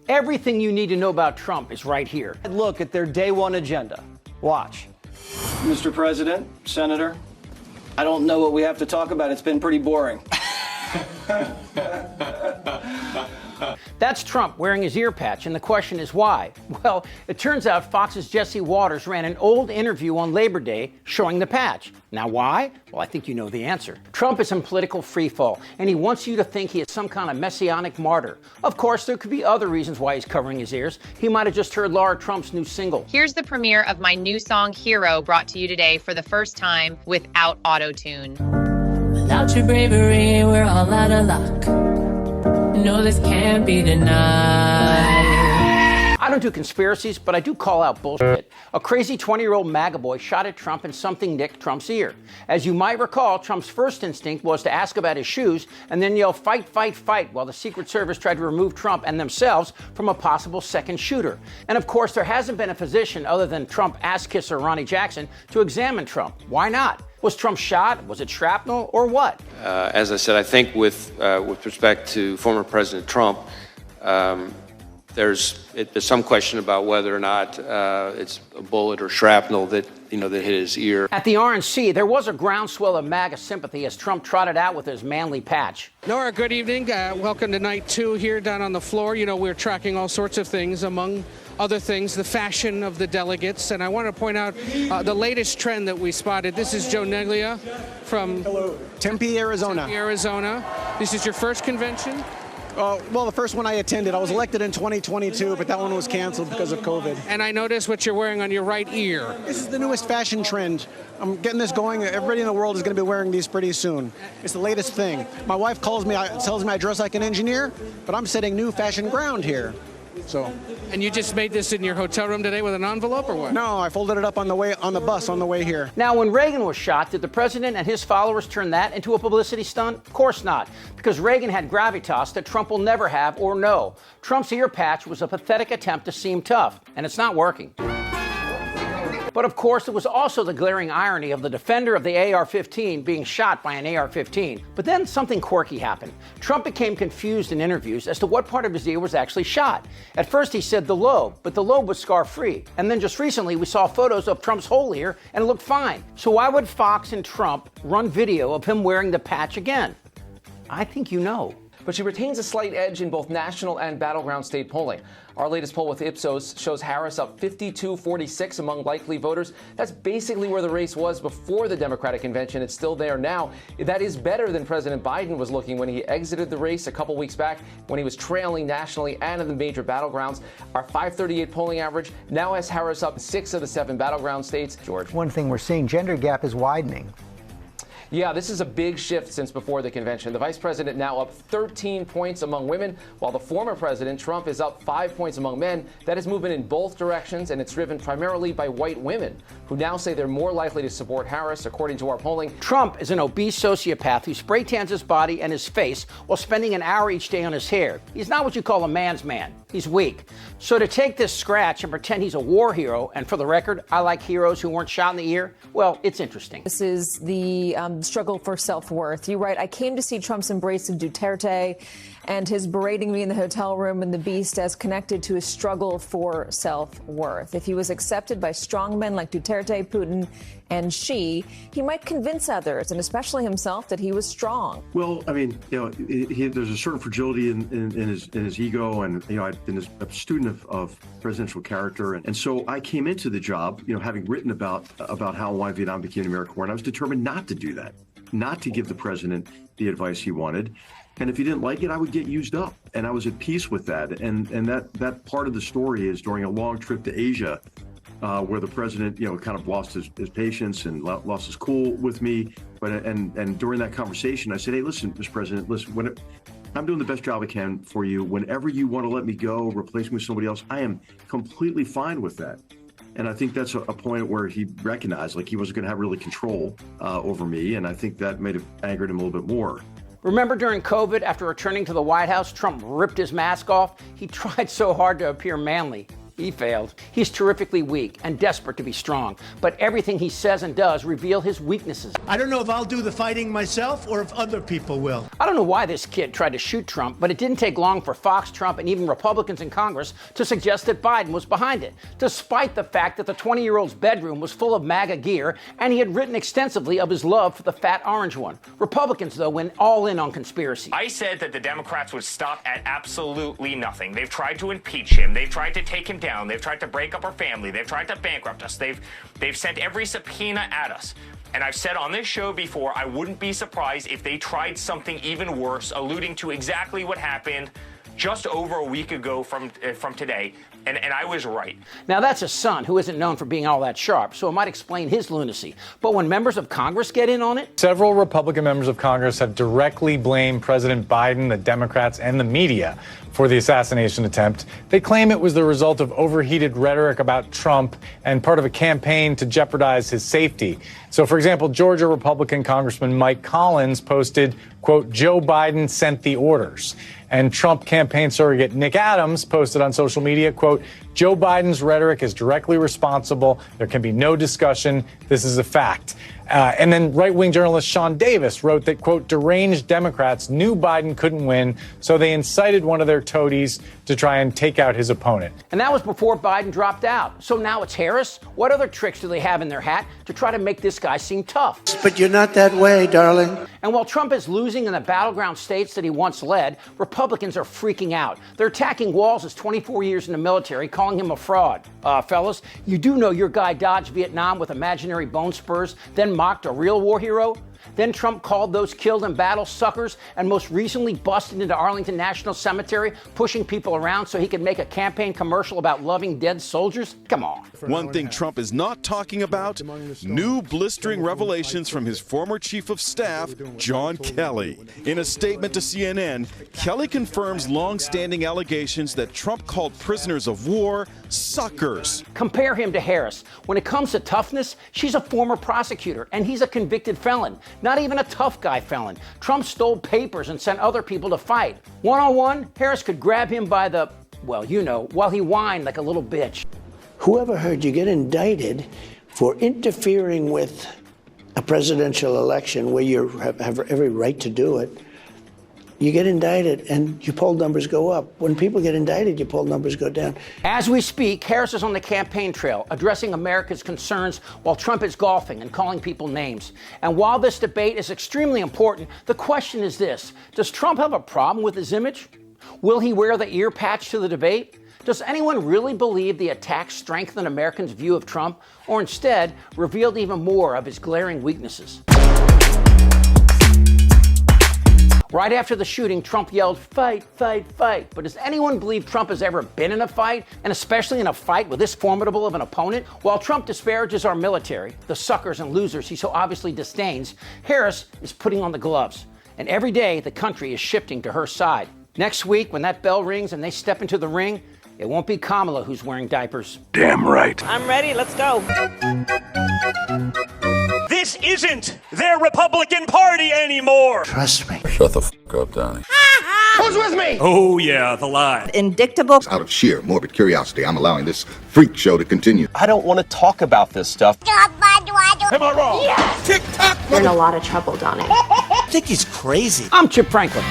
Everything you need to know about Trump is right here. Look at their day one agenda. Watch. Mr. President, Senator, I don't know what we have to talk about. It's been pretty boring. That's Trump wearing his ear patch, and the question is why? Well, it turns out Fox's Jesse Waters ran an old interview on Labor Day showing the patch. Now why? Well, I think you know the answer. Trump is in political freefall, and he wants you to think he is some kind of messianic martyr. Of course, there could be other reasons why he's covering his ears. He might have just heard Laura Trump's new single. Here's the premiere of my new song, Hero, brought to you today for the first time without auto-tune. Without your bravery, we're all out of luck. No, this can't be denied. I don't do conspiracies, but I do call out bullshit. A crazy 20-year-old MAGA boy shot at Trump and something nicked Trump's ear. As you might recall, Trump's first instinct was to ask about his shoes and then yell, "Fight, fight, fight," while the Secret Service tried to remove Trump and themselves from a possible second shooter. And of course, there hasn't been a physician other than Trump ass-kisser Ronnie Jackson to examine Trump. Why not? Was Trump shot? Was it shrapnel or what? As I said, I think with respect to former President Trump, there's some question about whether or not it's a bullet or shrapnel that hit his ear. At the RNC, there was a groundswell of MAGA sympathy as Trump trotted out with his manly patch. Nora, good evening. Welcome to night 2 here down on the floor. We're tracking all sorts of things, among other things, the fashion of the delegates. And I want to point out the latest trend that we spotted. This is Joe Neglia from Tempe, Arizona. Tempe, Arizona. This is your first convention? Well, the first one I attended, I was elected in 2022, but that one was canceled because of COVID. And I noticed what you're wearing on your right ear. This is the newest fashion trend. I'm getting this going. Everybody in the world is going to be wearing these pretty soon. It's the latest thing. My wife tells me I dress like an engineer, but I'm setting new fashion ground here. And you just made this in your hotel room today with an envelope or what? No, I folded it up on the bus on the way here. Now, when Reagan was shot, did the president and his followers turn that into a publicity stunt? Of course not, because Reagan had gravitas that Trump will never have or know. Trump's ear patch was a pathetic attempt to seem tough, and it's not working. But of course, it was also the glaring irony of the defender of the AR-15 being shot by an AR-15. But then something quirky happened. Trump became confused in interviews as to what part of his ear was actually shot. At first he said the lobe, but the lobe was scar-free. And then just recently we saw photos of Trump's whole ear and it looked fine. So why would Fox and Trump run video of him wearing the patch again? I think you know. But she retains a slight edge in both national and battleground state polling. Our latest poll with Ipsos shows Harris up 52-46 among likely voters. That's basically where the race was before the Democratic convention. It's still there now. That is better than President Biden was looking when he exited the race a couple weeks back, when he was trailing nationally and in the major battlegrounds. Our 538 polling average now has Harris up 6 of the 7 battleground states. George. One thing we're seeing, gender gap is widening. Yeah, this is a big shift since before the convention. The vice president now up 13 points among women, while the former president, Trump, is up 5 points among men. That is movement in both directions, and it's driven primarily by white women, who now say they're more likely to support Harris, according to our polling. Trump is an obese sociopath who spray tans his body and his face while spending an hour each day on his hair. He's not what you call a man's man. He's weak. So to take this scratch and pretend he's a war hero, and for the record, I like heroes who weren't shot in the ear, well, it's interesting. This is the struggle for self-worth. You write, I came to see Trump's embrace of Duterte and his berating me in the hotel room and the beast as connected to his struggle for self-worth. If he was accepted by strong men like Duterte, Putin, and Xi, he might convince others, and especially himself, that he was strong. Well, I mean, there's a certain fragility in his ego, and I've been a student of presidential character, and so I came into the job, having written about how and why Vietnam became an American war, and I was determined not to do that, not to give the president the advice he wanted. And if he didn't like it, I would get used up. And I was at peace with that. And that part of the story is during a long trip to Asia, where the president, kind of lost his patience and lost his cool with me. And during that conversation, I said, hey, listen, Mr. President, listen, I'm doing the best job I can for you. Whenever you want to let me go, replace me with somebody else, I am completely fine with that. And I think that's a point where he recognized he wasn't going to have really control over me. And I think that may have angered him a little bit more. Remember during COVID, after returning to the White House, Trump ripped his mask off? He tried so hard to appear manly. He failed. He's terrifically weak and desperate to be strong, but everything he says and does reveal his weaknesses. I don't know if I'll do the fighting myself or if other people will. I don't know why this kid tried to shoot Trump, but it didn't take long for Fox, Trump, and even Republicans in Congress to suggest that Biden was behind it, despite the fact that the 20-year-old's bedroom was full of MAGA gear and he had written extensively of his love for the fat orange one. Republicans, though, went all in on conspiracy. I said that the Democrats would stop at absolutely nothing. They've tried to impeach him. They've tried to take him down. They've tried to break up our family. They've tried to bankrupt us. They've sent every subpoena at us. And I've said on this show before, I wouldn't be surprised if they tried something even worse, alluding to exactly what happened just over a week ago from today. And I was right. Now, that's a son who isn't known for being all that sharp, so it might explain his lunacy. But when members of Congress get in on it? Several Republican members of Congress have directly blamed President Biden, the Democrats, and the media for the assassination attempt. They claim it was the result of overheated rhetoric about Trump and part of a campaign to jeopardize his safety. So, for example, Georgia Republican Congressman Mike Collins posted, quote, "Joe Biden sent the orders." And Trump campaign surrogate Nick Adams posted on social media, quote, "Joe Biden's rhetoric is directly responsible. There can be no discussion. This is a fact." And then right-wing journalist Sean Davis wrote that, quote, "Deranged Democrats knew Biden couldn't win, so they incited one of their toadies to try and take out his opponent." And that was before Biden dropped out. So now it's Harris? What other tricks do they have in their hat to try to make this guy seem tough? But you're not that way, darling. And while Trump is losing in the battleground states that he once led, Republicans are freaking out. They're attacking Walz's 24 years in the military, calling him a fraud. Fellas, you do know your guy dodged Vietnam with imaginary bone spurs, then mocked a real war hero? Then Trump called those killed in battle suckers and most recently busted into Arlington National Cemetery, pushing people around so he could make a campaign commercial about loving dead soldiers? Come on. One thing Trump is not talking about, new blistering revelations from his former chief of staff, John Kelly. In a statement to CNN, Kelly confirms long-standing allegations that Trump called prisoners of war suckers. Compare him to Harris. When it comes to toughness, she's a former prosecutor and he's a convicted felon. Not even a tough guy felon. Trump stole papers and sent other people to fight. One-on-one, Harris could grab him by the, well, you know, while he whined like a little bitch. Whoever heard you get indicted for interfering with a presidential election where you have every right to do it? You get indicted and your poll numbers go up. When people get indicted, your poll numbers go down. As we speak, Harris is on the campaign trail, addressing America's concerns while Trump is golfing and calling people names. And while this debate is extremely important, the question is this: does Trump have a problem with his image? Will he wear the ear patch to the debate? Does anyone really believe the attacks strengthened Americans' view of Trump, or instead revealed even more of his glaring weaknesses? Right after the shooting, Trump yelled, "Fight, fight, fight." But does anyone believe Trump has ever been in a fight, and especially in a fight with this formidable of an opponent? While Trump disparages our military, the suckers and losers he so obviously disdains, Harris is putting on the gloves. And every day, the country is shifting to her side. Next week, when that bell rings and they step into the ring, it won't be Kamala who's wearing diapers. Damn right. I'm ready. Let's go. This isn't their Republican Party anymore. Trust me. Shut the fuck up, Donnie. Who's with me? Oh, yeah, the lie. Indictable. Out of sheer morbid curiosity, I'm allowing this freak show to continue. I don't want to talk about this stuff. Am I wrong? Yes. Tick-tock. You're in a lot of trouble, Donnie. I think he's crazy. I'm Chip Franklin.